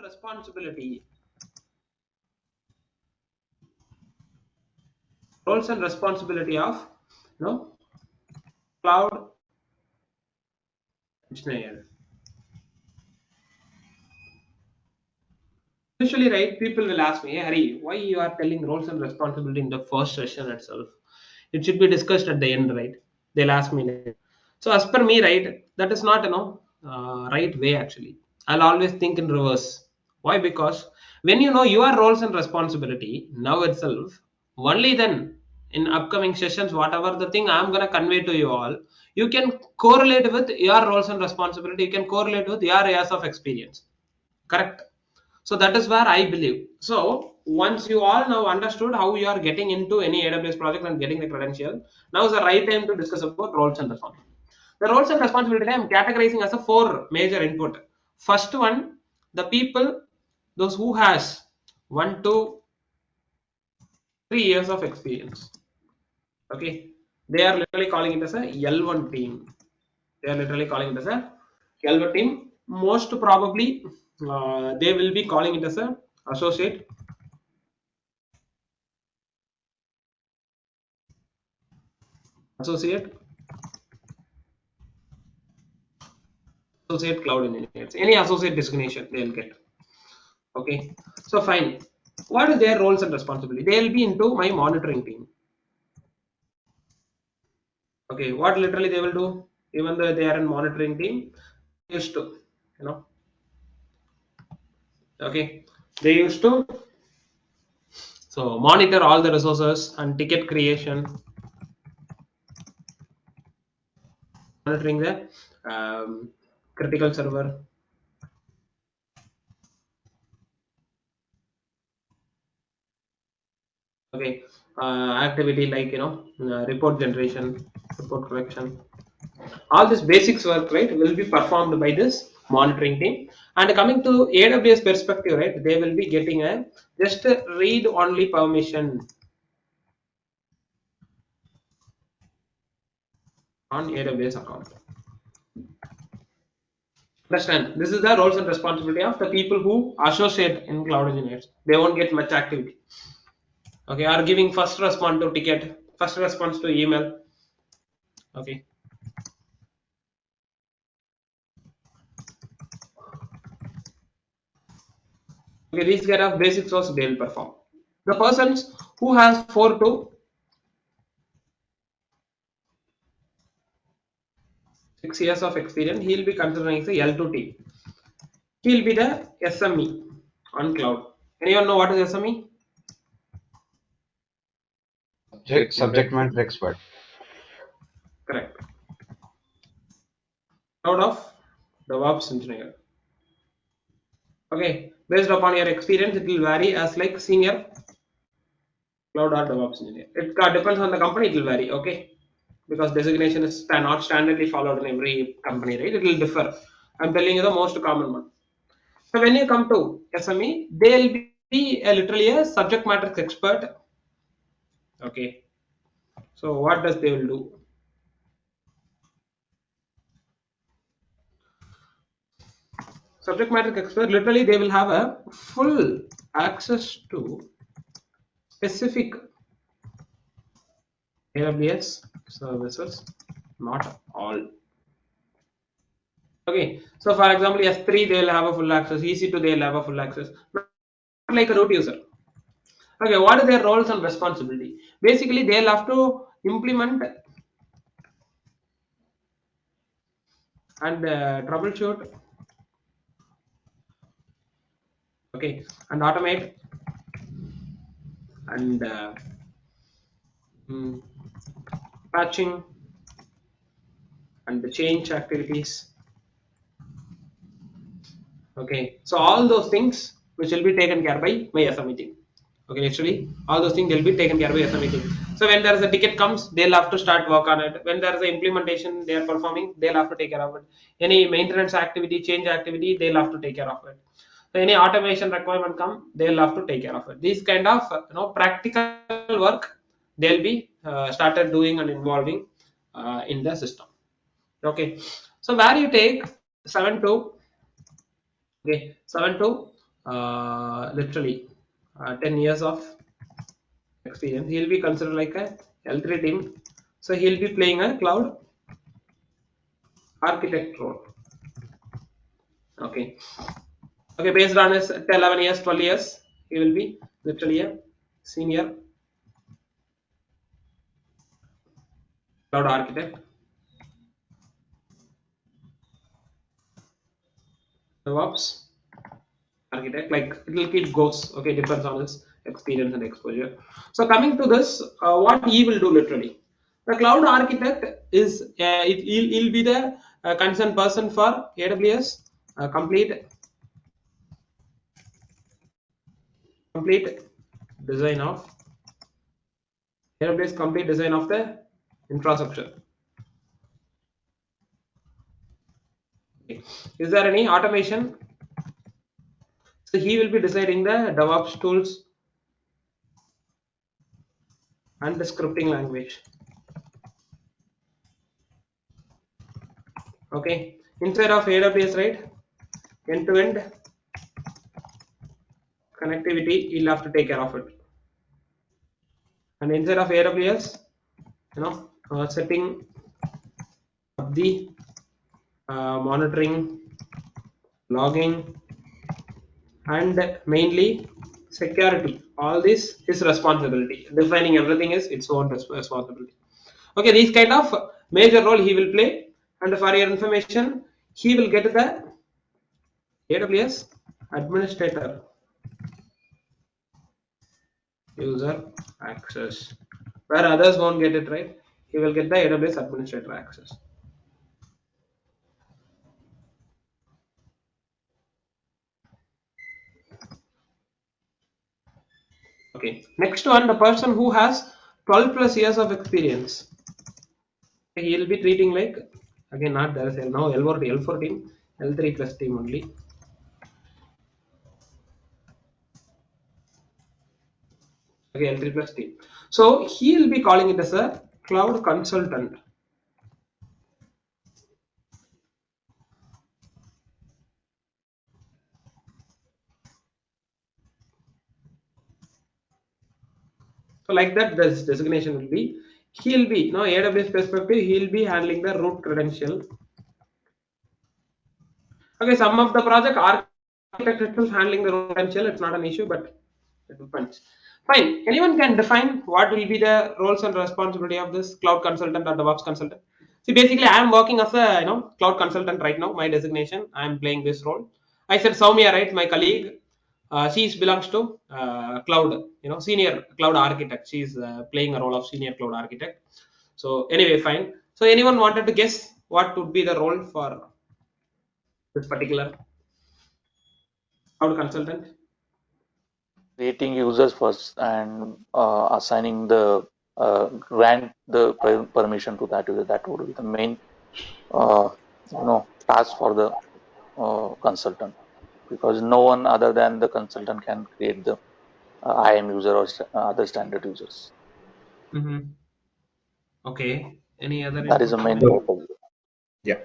responsibility. Roles and responsibility of cloud engineer. Usually, right, people will ask me, hey Hari, why you are telling roles and responsibility in the first session itself? It should be discussed at the end, right? They'll ask me. So as per me, right, that is not right way actually. I'll always think in reverse. Why? Because when you know your roles and responsibility now itself, only then in upcoming sessions, whatever the thing I'm gonna convey to you all, you can correlate with your roles and responsibility. You can correlate with your years of experience. Correct. So that is where I believe. So once you all now understood how you are getting into any AWS project and getting the credential, now is the right time to discuss about roles and responsibility. The roles and responsibility I am categorizing as a 4 major input. First one, the people, those who has 1 to 3 years of experience. Okay, they are literally calling it as a L1 team. They are literally calling it as a L1 team. Most probably, they will be calling it as a associate associate cloud engineers. Any associate designation they'll get. Okay, so fine. What is their roles and responsibility? They'll be into my monitoring team. Okay, what literally they will do, even though they are in monitoring team, they used to, okay, they used to so monitor all the resources and ticket creation, monitoring the critical server. Okay, activity like report generation, report collection, all this basics work, right, will be performed by this monitoring team. And coming to AWS perspective, right, they will be getting a just a read only permission on AWS account. Understand, this is the roles and responsibility of the people who associate in cloud engineers. They won't get much activity. Okay, are giving first response to ticket, first response to email. Okay, okay, these kind of basic source they will perform. The persons who has 4 to 6 years of experience, he will be considering as a L2 team. He will be the SME on cloud. Anyone know what is SME? Subject matter expert. Correct. Cloud of DevOps engineer. Okay, based upon your experience, it will vary as like senior cloud or DevOps engineer. It depends on the company, it will vary. Okay, because designation is not standardly followed in every company, right? It will differ. I'm telling you the most common one. So when you come to SME, they'll be literally a subject matter expert. Okay, so what does they will do? Subject matter expert, literally they will have a full access to specific AWS services, not all. Okay, so for example, S3 they will have a full access, EC2 they will have a full access, not like a root user. Okay, what are their roles and responsibility? Basically, they'll have to implement and troubleshoot, okay, and automate and patching and the change activities. Okay, so all those things which will be taken care by SME team. Okay, actually all those things will be taken care by SME team. So when there is a ticket comes, they'll have to start work on it. When there is a implementation they are performing, they'll have to take care of it. Any maintenance activity, change activity, they'll have to take care of it. So any automation requirement come, they'll have to take care of it. These kind of practical work they'll be started doing and involving in the system. Okay, so where you take 7 to 7 to literally 10 years of experience. He'll be considered like a L3 team. So he'll be playing a cloud architect role. Okay. Okay, based on his 11 years, 12 years, he will be literally a senior cloud architect. DevOps architect, like it will keep goes. Okay, depends on his experience and exposure. So coming to this, what he will do literally, the cloud architect is he'll be the concerned person for AWS complete design of AWS complete design of the infrastructure. Okay. Is there any automation? So he will be deciding the DevOps tools and the scripting language. Okay, inside of AWS, right? End-to-end connectivity, you'll have to take care of it. And inside of AWS, setting up the monitoring, logging, and mainly security. All this is responsibility. Defining everything is its own responsibility. Okay, these kind of major role he will play, and for your information, he will get the AWS administrator user access, where others won't get it, right? He will get the AWS administrator access. Okay, next one, the person who has 12 plus years of experience, he will be treating like, again, not there is now L4 team, L3 plus team only. Okay, L3 plus team. So he will be calling it as a cloud consultant. So like that, this designation will be, he'll be, AWS perspective, he'll be handling the root credential. Okay, some of the project architect itself handling the root credential, it's not an issue, but it depends. Fine. Anyone can define what will be the roles and responsibility of this cloud consultant or DevOps consultant. See, basically, I am working as a cloud consultant right now. My designation, I am playing this role. I said Soumya, right? My colleague, she belongs to cloud, senior cloud architect. She's playing a role of senior cloud architect. So anyway, fine. So anyone wanted to guess what would be the role for this particular cloud consultant? Creating users first and assigning the grant the permission to that user. That would be the main task for the consultant, because no one other than the consultant can create the IAM user or other standard users. Okay. Any other That is the input? main purpose. Yeah,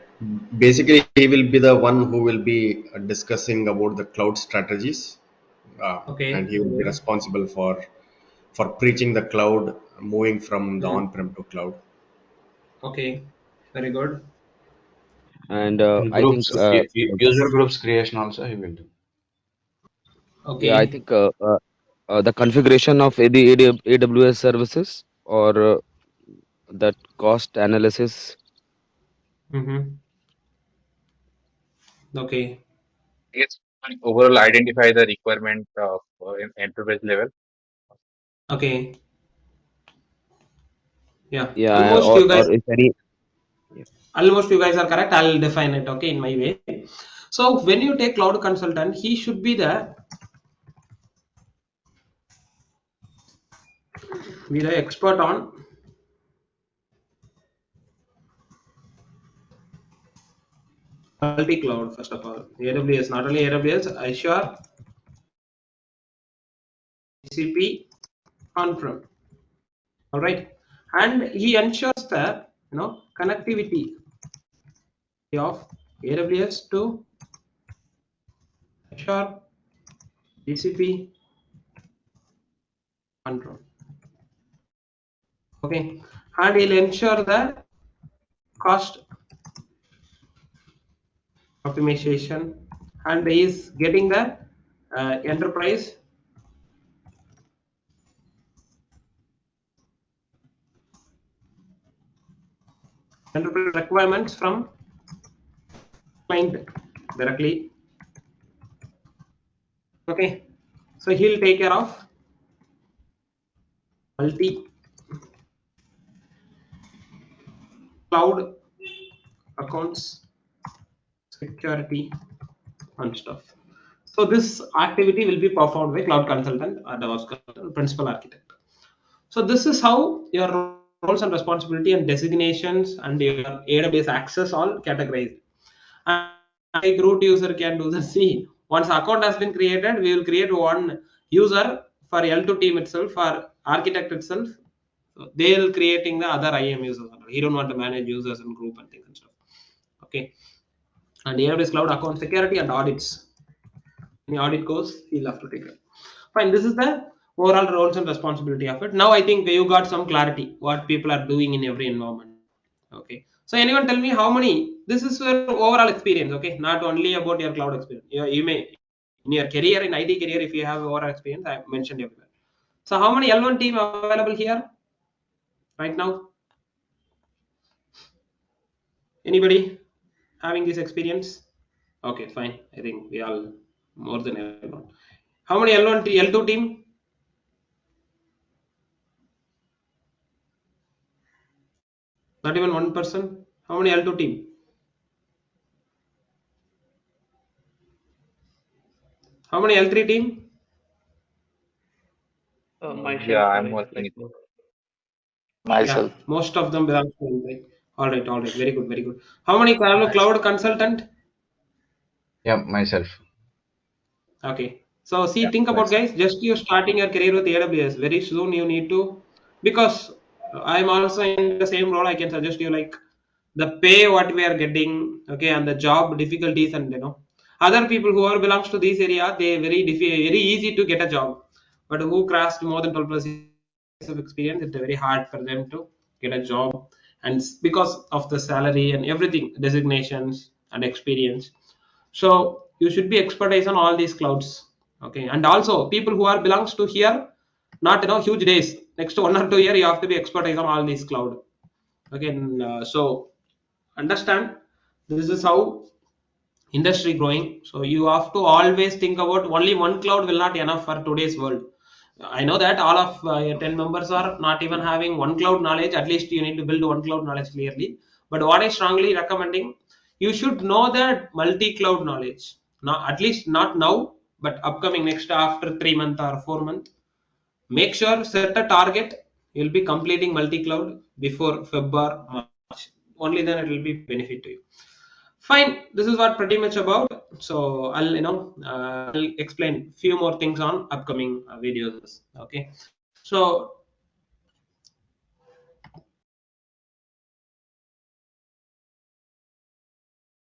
basically he will be the one who will be discussing about the cloud strategies, Okay. and he will be responsible for preaching the cloud, moving from the on-prem to cloud. Okay, very good. And And I think user groups creation also he will do. Okay. yeah, I think the configuration of AWS services or that cost analysis. Okay. Yes, overall identify the requirement of enterprise level. Okay. Yeah. Yeah, or if any. Yeah. Almost you guys are correct. I'll define it. Okay, in my way. So when you take cloud consultant, he should be the expert on multi-cloud. First of all, AWS, not only AWS, Azure, GCP, on-prem. All right, and he ensures the connectivity of AWS to Azure GCP control. Okay, and he'll ensure that cost optimization, and he is getting the enterprise requirements from client directly. Okay, so he'll take care of multi cloud accounts, security, and stuff. So this activity will be performed by cloud consultant or DevOps principal architect. So this is how your roles and responsibility and designations and your AWS access all categorized. And like root user can do the see. Once account has been created, we will create one user for L2 team itself, for architect itself. So they will creating the other IAM users. He don't want to manage users and group and things and stuff. Okay. And AWS cloud account security and audits. Any audit goes, he'll have to take it. Fine. This is the overall roles and responsibility of it. Now I think you got some clarity what people are doing in every environment. Okay. So anyone tell me how many? This is your overall experience. Okay, not only about your cloud experience. You may in your career in IT career, if you have overall experience, I mentioned everywhere. So how many L1 team available here right now? Anybody having this experience? Okay, fine. I think we all more than L1. How many L1 L2 team? Not even one person. How many L2 team? How many L3 team? Yeah, Myself, I'm like working like it. Yeah, Myself. most of them belong to L3. All right, all right. Very good, very good. How many cloud consultant? yeah, myself. Okay. So see, Yeah, think about myself. guys, just you starting your career with AWS. Very soon you need to, because I'm also in the same role. I can suggest you like the pay what we are getting, okay, and the job difficulties, and other people who are belongs to this area, they very easy to get a job, but who crossed more than 12 plus years of experience, it's very hard for them to get a job, and because of the salary and everything, designations and experience. So you should be expertise on all these clouds. Okay, and also people who are belongs to here, not huge days. Next 1 or 2 year, you have to be expertise on all these cloud. Okay, and, so understand this is how industry growing. So you have to always think about only one cloud will not enough for today's world. I know that all of your 10 members are not even having one cloud knowledge. At least you need to build one cloud knowledge clearly. But what I strongly recommending, you should know that multi-cloud knowledge. Not at least not now, but upcoming next after 3 months or 4 months. Make sure set a target. You'll be completing multi-cloud before February, March. Only then it will be benefit to you. Fine. This is what pretty much about. So I'll I'll explain few more things on upcoming videos. Okay. So